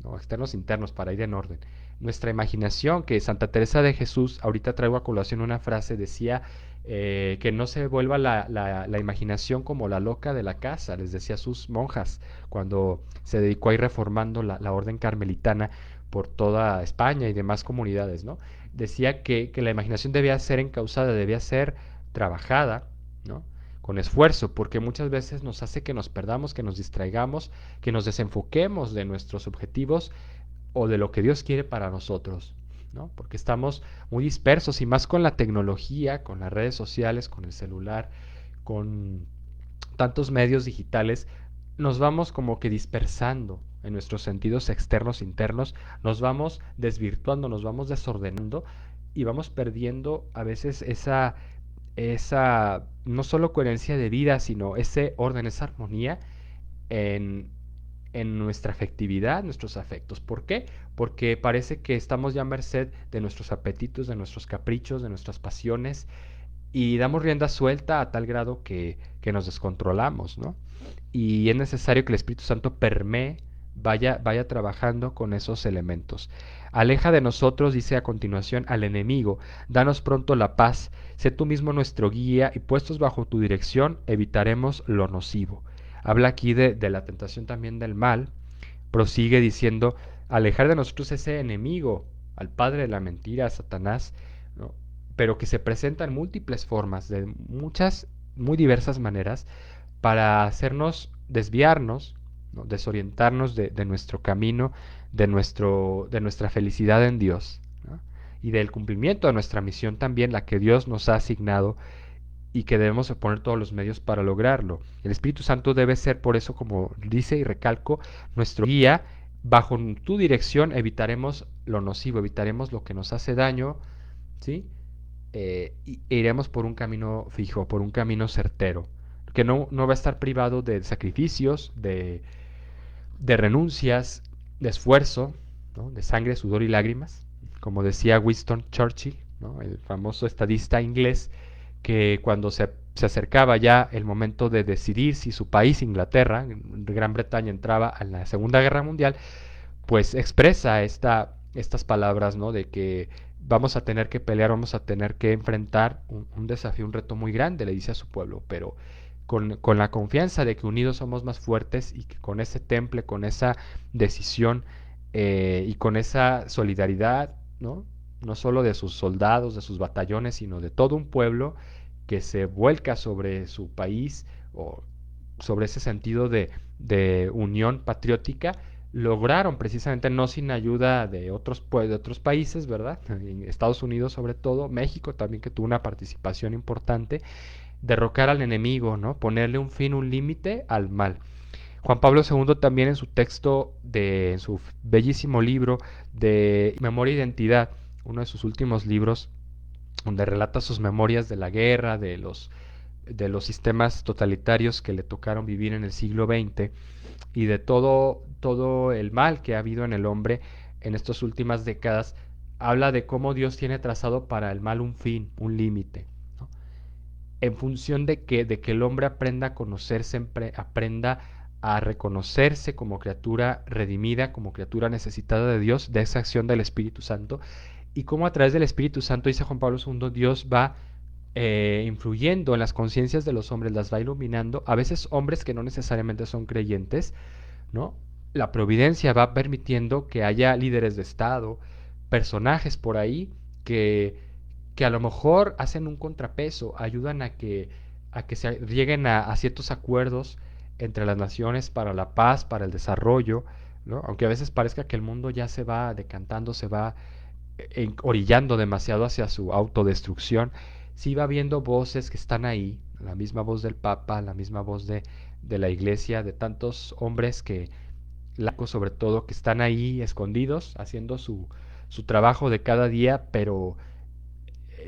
¿no? Externos e internos, para ir en orden. Nuestra imaginación, que Santa Teresa de Jesús, ahorita traigo a colación una frase, decía que no se vuelva la imaginación como la loca de la casa, les decía a sus monjas, cuando se dedicó a ir reformando la orden carmelitana por toda España y demás comunidades, ¿no? Decía que la imaginación debía ser encausada, debía ser trabajada, ¿no? Con esfuerzo, porque muchas veces nos hace que nos perdamos, que nos distraigamos, que nos desenfoquemos de nuestros objetivos o de lo que Dios quiere para nosotros, ¿no? Porque estamos muy dispersos y más con la tecnología, con las redes sociales, con el celular, con tantos medios digitales, nos vamos como que dispersando en nuestros sentidos externos, internos, nos vamos desvirtuando, nos vamos desordenando y vamos perdiendo a veces esa no solo coherencia de vida, sino ese orden, esa armonía en, en nuestra afectividad, nuestros afectos. ¿Por qué? Porque parece que estamos ya a merced de nuestros apetitos, de nuestros caprichos, de nuestras pasiones y damos rienda suelta a tal grado que nos descontrolamos, ¿no? Y es necesario que el Espíritu Santo permee, vaya trabajando con esos elementos. Aleja de nosotros, dice a continuación, al enemigo, danos pronto la paz, sé tú mismo nuestro guía y puestos bajo tu dirección evitaremos lo nocivo. Habla aquí de la tentación también del mal, prosigue diciendo, alejar de nosotros ese enemigo, al padre de la mentira, a Satanás, ¿no? Pero que se presenta en múltiples formas, de muchas, muy diversas maneras, para hacernos desviarnos, ¿no? Desorientarnos de nuestro camino, de nuestra felicidad en Dios, ¿no? Y del cumplimiento de nuestra misión también, la que Dios nos ha asignado y que debemos poner todos los medios para lograrlo. El Espíritu Santo debe ser, por eso, como dice y recalco, nuestro guía. Bajo tu dirección evitaremos lo nocivo, evitaremos lo que nos hace daño, ¿sí? E iremos por un camino fijo, por un camino certero, que no va a estar privado de sacrificios, de renuncias, de esfuerzo, ¿no? De sangre, sudor y lágrimas, como decía Winston Churchill, ¿no? El famoso estadista inglés, que cuando se acercaba ya el momento de decidir si su país, Inglaterra, Gran Bretaña, entraba a la Segunda Guerra Mundial, pues expresa estas palabras, ¿no? De que vamos a tener que pelear, vamos a tener que enfrentar un desafío, un reto muy grande, le dice a su pueblo, pero con la confianza de que unidos somos más fuertes y que con ese temple, con esa decisión y con esa solidaridad, ¿no? No solo de sus soldados, de sus batallones, sino de todo un pueblo que se vuelca sobre su país o sobre ese sentido de unión patriótica, lograron precisamente, no sin ayuda de de otros países, ¿verdad? En Estados Unidos sobre todo, México también que tuvo una participación importante, derrocar al enemigo, ¿no? Ponerle un fin, un límite al mal. Juan Pablo II también en su texto, en su bellísimo libro de Memoria e Identidad, uno de sus últimos libros, donde relata sus memorias de la guerra, de los sistemas totalitarios que le tocaron vivir en el siglo XX y de todo el mal que ha habido en el hombre en estas últimas décadas, habla de cómo Dios tiene trazado para el mal un fin, un límite, ¿no? En función de que el hombre aprenda a conocerse, aprenda a reconocerse como criatura redimida, como criatura necesitada de Dios, de esa acción del Espíritu Santo, y cómo a través del Espíritu Santo, dice Juan Pablo II, Dios va influyendo en las conciencias de los hombres, las va iluminando, a veces hombres que no necesariamente son creyentes, ¿no? La providencia va permitiendo que haya líderes de Estado, personajes por ahí que, que a lo mejor hacen un contrapeso, ayudan a que se lleguen a ciertos acuerdos entre las naciones para la paz, para el desarrollo, ¿no? Aunque a veces parezca que el mundo ya se va decantando, se va orillando demasiado hacia su autodestrucción, sí va viendo voces que están ahí, la misma voz del Papa, la misma voz de la Iglesia, de tantos hombres que, laicos sobre todo, que están ahí escondidos, haciendo su trabajo de cada día, pero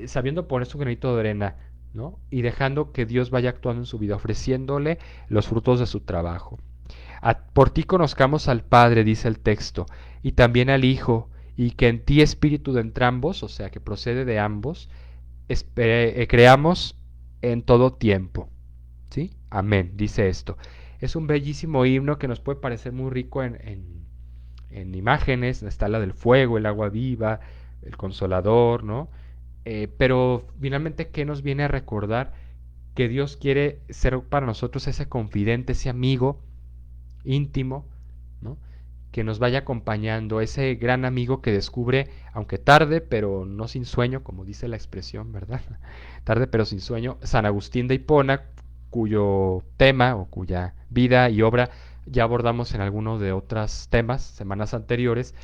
sabiendo poner su granito de arena, ¿no? Y dejando que Dios vaya actuando en su vida, ofreciéndole los frutos de su trabajo. Por ti conozcamos al Padre, dice el texto, y también al Hijo, y que en ti espíritu de entrambos, o sea, que procede de ambos, creamos en todo tiempo. ¿Sí? Amén, dice esto. Es un bellísimo himno que nos puede parecer muy rico en imágenes. Está la del fuego, el agua viva, el consolador, ¿no? Pero finalmente, ¿qué nos viene a recordar? Que Dios quiere ser para nosotros ese confidente, ese amigo íntimo, ¿no? Que nos vaya acompañando, ese gran amigo que descubre, aunque tarde, pero no sin sueño, como dice la expresión, ¿verdad? Tarde, pero sin sueño, San Agustín de Hipona, cuyo tema o cuya vida y obra ya abordamos en alguno de otros temas, semanas anteriores.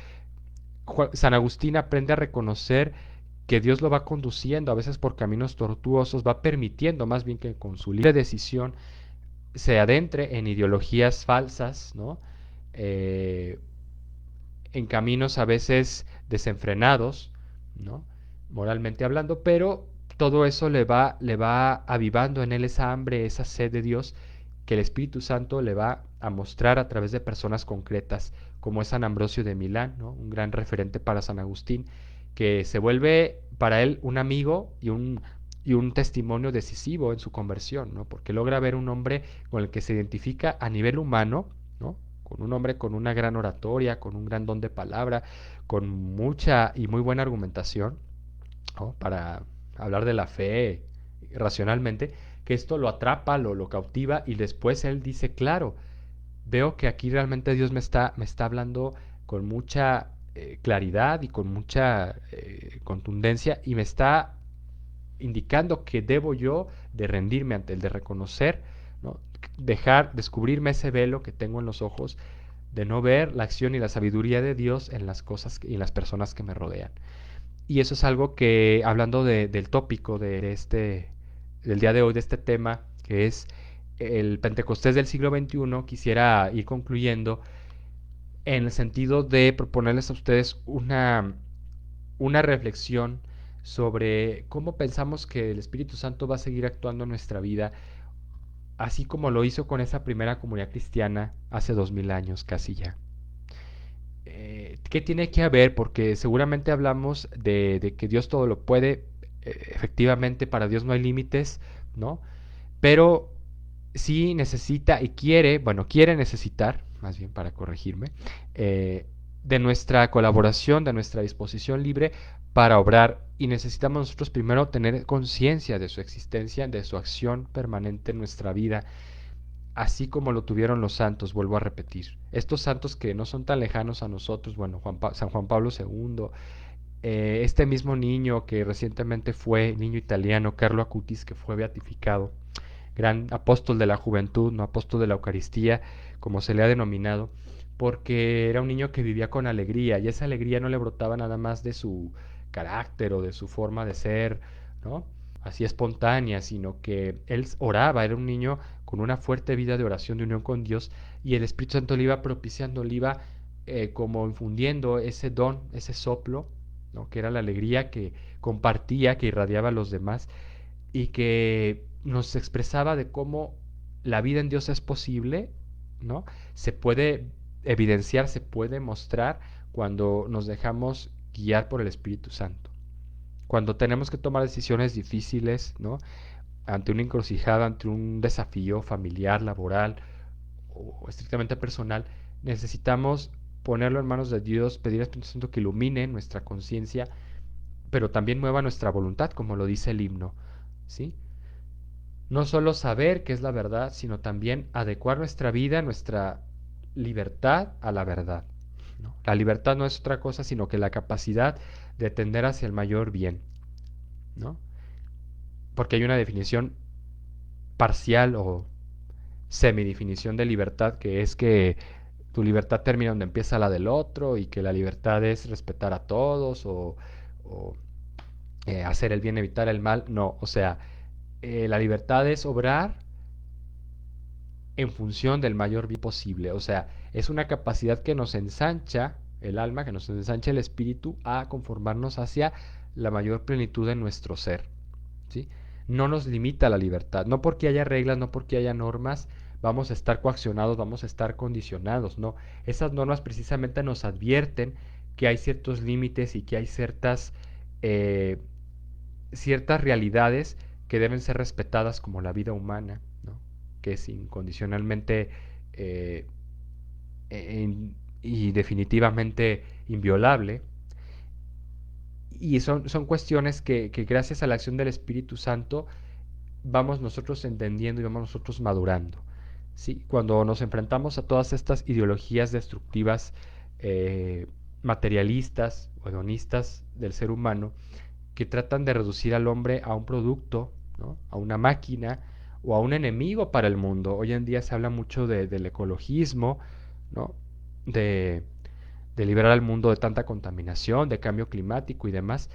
San Agustín aprende a reconocer que Dios lo va conduciendo, a veces por caminos tortuosos, va permitiendo más bien que con su libre decisión se adentre en ideologías falsas, ¿no? Eh, en caminos a veces desenfrenados, ¿no? Moralmente hablando, pero todo eso le va avivando en él esa hambre, esa sed de Dios que el Espíritu Santo le va a mostrar a través de personas concretas, como es San Ambrosio de Milán, ¿no? Un gran referente para San Agustín, que se vuelve para él un amigo y un testimonio decisivo en su conversión, ¿no? Porque logra ver un hombre con el que se identifica a nivel humano, ¿no? Con un hombre con una gran oratoria, con un gran don de palabra, con mucha y muy buena argumentación, ¿no? Para hablar de la fe racionalmente, que esto lo atrapa, lo cautiva y después él dice, claro, veo que aquí realmente Dios me está hablando con mucha claridad y con mucha contundencia y me está indicando que debo yo de rendirme ante él, de reconocer, ¿no? Descubrirme ese velo que tengo en los ojos, de no ver la acción y la sabiduría de Dios en las cosas y en las personas que me rodean. Y eso es algo que, hablando del tópico del día de hoy, de este tema, que es el Pentecostés del siglo XXI, quisiera ir concluyendo en el sentido de proponerles a ustedes una reflexión sobre cómo pensamos que el Espíritu Santo va a seguir actuando en nuestra vida, así como lo hizo con esa primera comunidad cristiana hace 2000 años casi ya. ¿Qué tiene que haber? Porque seguramente hablamos de que Dios todo lo puede, efectivamente para Dios no hay límites, ¿no? Pero sí necesita y quiere, bueno, quiere necesitar, más bien para corregirme, de nuestra colaboración, de nuestra disposición libre para obrar, y necesitamos nosotros primero tener conciencia de su existencia, de su acción permanente en nuestra vida, así como lo tuvieron los santos, vuelvo a repetir. Estos santos que no son tan lejanos a nosotros, bueno, San Juan Pablo II, este mismo niño que recientemente fue, niño italiano, Carlo Acutis, que fue beatificado, gran apóstol de la juventud, no apóstol de la Eucaristía, como se le ha denominado, porque era un niño que vivía con alegría, y esa alegría no le brotaba nada más de su carácter o de su forma de ser, ¿no? Así espontánea, sino que él oraba, era un niño con una fuerte vida de oración, de unión con Dios, y el Espíritu Santo le iba propiciando, le iba como infundiendo ese don, ese soplo, ¿no? Que era la alegría que compartía, que irradiaba a los demás, y que nos expresaba de cómo la vida en Dios es posible, ¿no? Se puede evidenciar, se puede mostrar cuando nos dejamos guiar por el Espíritu Santo. Cuando tenemos que tomar decisiones difíciles, ¿no? Ante una encrucijada, ante un desafío familiar, laboral o estrictamente personal, necesitamos ponerlo en manos de Dios, pedir al Espíritu Santo que ilumine nuestra conciencia, pero también mueva nuestra voluntad, como lo dice el himno, ¿sí? No solo saber qué es la verdad, sino también adecuar nuestra vida, nuestra libertad a la verdad, ¿no? La libertad no es otra cosa sino que la capacidad de tender hacia el mayor bien, ¿no? Porque hay una definición parcial o semidefinición de libertad, que es que tu libertad termina donde empieza la del otro, y que la libertad es respetar a todos o hacer el bien, evitar el mal. No, o sea, la libertad es obrar en función del mayor bien posible. O sea, es una capacidad que nos ensancha el alma, que nos ensancha el espíritu a conformarnos hacia la mayor plenitud de nuestro ser, ¿sí? No nos limita la libertad. No porque haya reglas, no porque haya normas, vamos a estar coaccionados, vamos a estar condicionados. No, esas normas precisamente nos advierten que hay ciertos límites y que hay eh, ciertas realidades que deben ser respetadas, como la vida humana, ¿no? Que es incondicionalmente eh, y definitivamente inviolable. Y son cuestiones que gracias a la acción del Espíritu Santo vamos nosotros entendiendo y vamos nosotros madurando, ¿sí? Cuando nos enfrentamos a todas estas ideologías destructivas, eh, materialistas o hedonistas del ser humano, que tratan de reducir al hombre a un producto, ¿no? A una máquina o a un enemigo para el mundo. Hoy en día se habla mucho del ecologismo, ¿no? De, de liberar al mundo de tanta contaminación, de cambio climático y demás.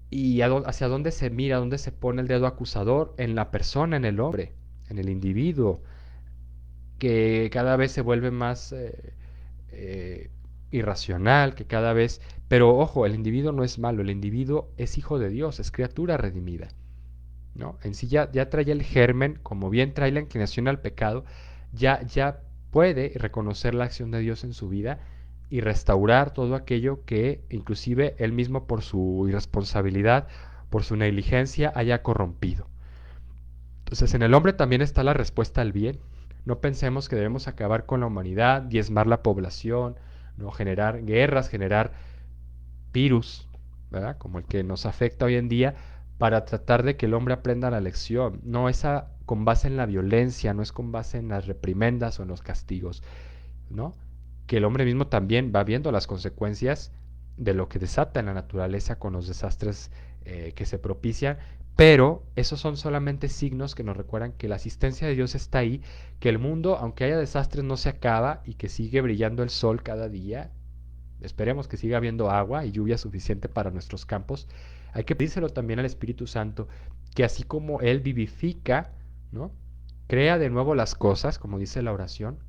¿Y hacia dónde se mira, dónde se pone el dedo acusador? En la persona, en el hombre, en el individuo, que cada vez se vuelve más eh, irracional, que cada vez... Pero ojo, el individuo no es malo, el individuo es hijo de Dios, es criatura redimida, ¿no? En sí ya trae el germen, como bien trae la inclinación al pecado, ya puede reconocer la acción de Dios en su vida y restaurar todo aquello que inclusive él mismo, por su irresponsabilidad, por su negligencia, haya corrompido. Entonces, en el hombre también está la respuesta al bien. No pensemos que debemos acabar con la humanidad, diezmar la población, no generar guerras, generar virus, ¿verdad? Como el que nos afecta hoy en día, para tratar de que el hombre aprenda la lección. No es con base en la violencia, no es con base en las reprimendas o en los castigos, ¿no? Que el hombre mismo también va viendo las consecuencias de lo que desata en la naturaleza con los desastres que se propician, pero esos son solamente signos que nos recuerdan que la asistencia de Dios está ahí, que el mundo, aunque haya desastres, no se acaba y que sigue brillando el sol cada día. Esperemos que siga habiendo agua y lluvia suficiente para nuestros campos. Hay que pedírselo también al Espíritu Santo, que así como Él vivifica, ¿no? Crea de nuevo las cosas, como dice la oración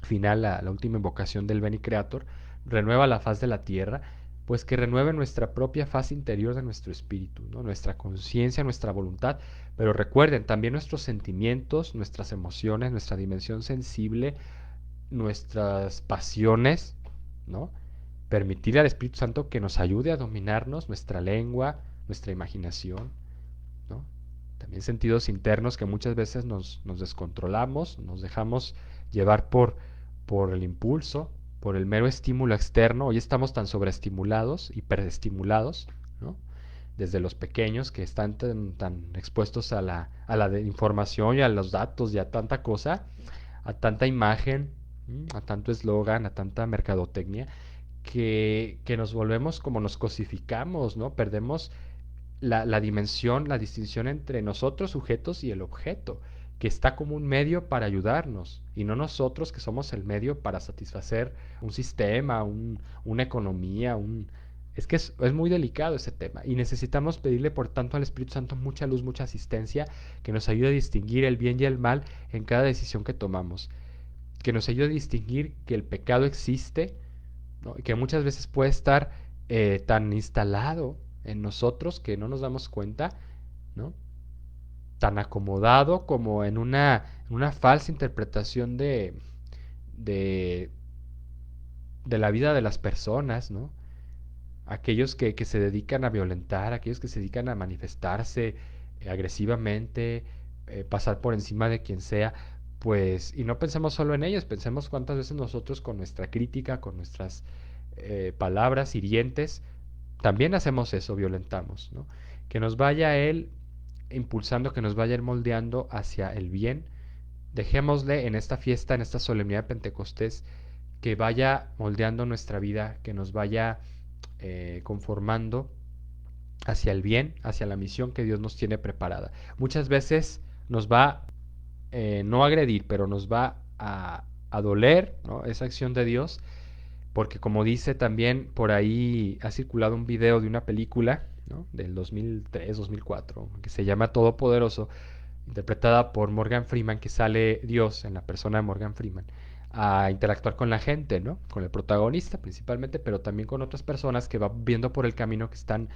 final, la última invocación del Beni Creator, renueva la faz de la tierra, pues que renueve nuestra propia faz interior de nuestro espíritu, ¿no? Nuestra conciencia, nuestra voluntad, pero recuerden también nuestros sentimientos, nuestras emociones, nuestra dimensión sensible, nuestras pasiones, ¿no? Permitir al Espíritu Santo que nos ayude a dominarnos, nuestra lengua, nuestra imaginación, ¿no? También sentidos internos que muchas veces nos descontrolamos, nos dejamos llevar por el impulso, por el mero estímulo externo. Hoy estamos tan sobreestimulados, hiperestimulados, ¿no? Desde los pequeños que están tan expuestos a la información y a los datos y a tanta cosa, a tanta imagen, a tanto eslogan, a tanta mercadotecnia, que nos volvemos como nos cosificamos, ¿no? Perdemos la dimensión, la distinción entre nosotros, sujetos, y el objeto, que está como un medio para ayudarnos, y no nosotros que somos el medio para satisfacer un sistema, una economía, Es que es muy delicado ese tema, y necesitamos pedirle, por tanto, al Espíritu Santo mucha luz, mucha asistencia, que nos ayude a distinguir el bien y el mal en cada decisión que tomamos, que nos ayude a distinguir que el pecado existe, ¿no? Y que muchas veces puede estar tan instalado en nosotros que no nos damos cuenta, ¿no? Tan acomodado como en una falsa interpretación de, de la vida de las personas, ¿no? Aquellos que se dedican a violentar, aquellos que se dedican a manifestarse agresivamente, pasar por encima de quien sea, pues, y no pensemos solo en ellos, pensemos cuántas veces nosotros con nuestra crítica, con nuestras palabras hirientes, también hacemos eso, violentamos, ¿no? Que nos vaya Él impulsando, que nos vaya Él moldeando hacia el bien. Dejémosle en esta fiesta, en esta solemnidad de Pentecostés, que vaya moldeando nuestra vida, que nos vaya conformando hacia el bien, hacia la misión que Dios nos tiene preparada. Muchas veces nos va no a agredir, pero nos va a doler, ¿no? Esa acción de Dios, porque como dice también por ahí, ha circulado un video de una película, ¿no? Del 2003-2004, que se llama Todopoderoso, interpretada por Morgan Freeman, que sale Dios en la persona de Morgan Freeman a interactuar con la gente, ¿no? Con el protagonista principalmente, pero también con otras personas que va viendo por el camino, que están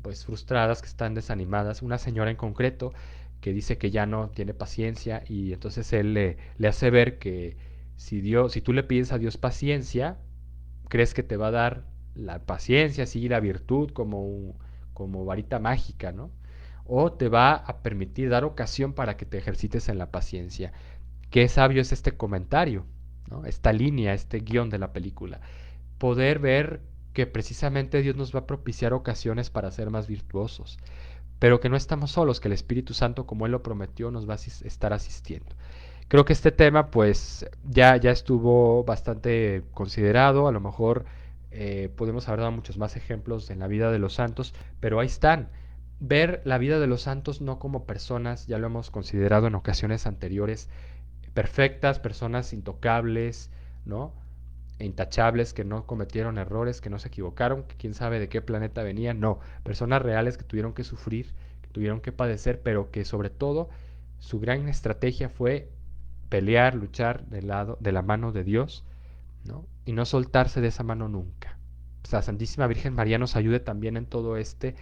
pues frustradas, que están desanimadas. Una señora en concreto que dice que ya no tiene paciencia, y entonces él le hace ver que si tú le pides a Dios paciencia, crees que te va a dar la paciencia, así la virtud como varita mágica, ¿no? O te va a permitir dar ocasión para que te ejercites en la paciencia. Qué sabio es este comentario, ¿no? Esta línea, este guión de la película. Poder ver que precisamente Dios nos va a propiciar ocasiones para ser más virtuosos, pero que no estamos solos, que el Espíritu Santo, como Él lo prometió, nos va a estar asistiendo. Creo que este tema pues ya estuvo bastante considerado. A lo mejor podemos haber dado muchos más ejemplos en la vida de los santos, pero ahí están. Ver la vida de los santos no como personas, ya lo hemos considerado en ocasiones anteriores, perfectas, personas intocables, ¿no? E intachables, que no cometieron errores, que no se equivocaron, que quién sabe de qué planeta venían. No, personas reales que tuvieron que sufrir, que tuvieron que padecer, pero que sobre todo su gran estrategia fue pelear, luchar de la mano de Dios, ¿no? Y no soltarse de esa mano nunca. Pues la Santísima Virgen María nos ayude también en todo este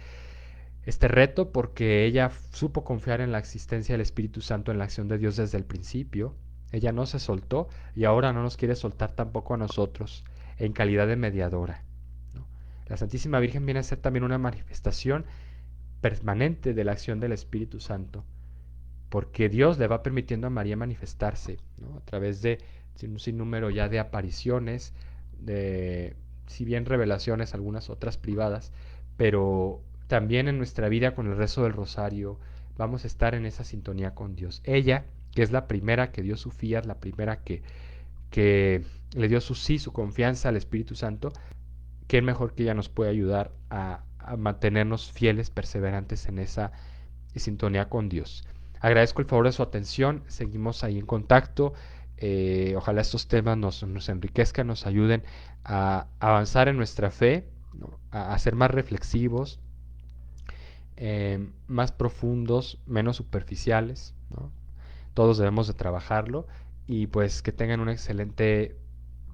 reto, porque ella supo confiar en la existencia del Espíritu Santo, en la acción de Dios desde el principio. Ella no se soltó, y ahora no nos quiere soltar tampoco a nosotros en calidad de mediadora, ¿no? La Santísima Virgen viene a ser también una manifestación permanente de la acción del Espíritu Santo, porque Dios le va permitiendo a María manifestarse, ¿no? A través de un sinnúmero ya de apariciones, de si bien revelaciones, algunas otras privadas, pero también en nuestra vida con el rezo del rosario vamos a estar en esa sintonía con Dios. Ella, que es la primera que dio su fiat, la primera que le dio su sí, su confianza al Espíritu Santo, ¿quién mejor que ella nos puede ayudar a mantenernos fieles, perseverantes en esa sintonía con Dios? Agradezco el favor de su atención, seguimos ahí en contacto. Ojalá estos temas nos enriquezcan, nos ayuden a avanzar en nuestra fe, ¿no? A ser más reflexivos, más profundos, menos superficiales, ¿no? Todos debemos de trabajarlo, y pues que tengan un excelente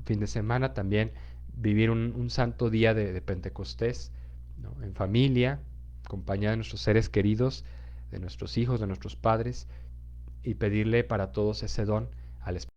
fin de semana, también vivir un santo día de Pentecostés, ¿no? En familia, compañía de nuestros seres queridos, de nuestros hijos, de nuestros padres, y pedirle para todos ese don al Espíritu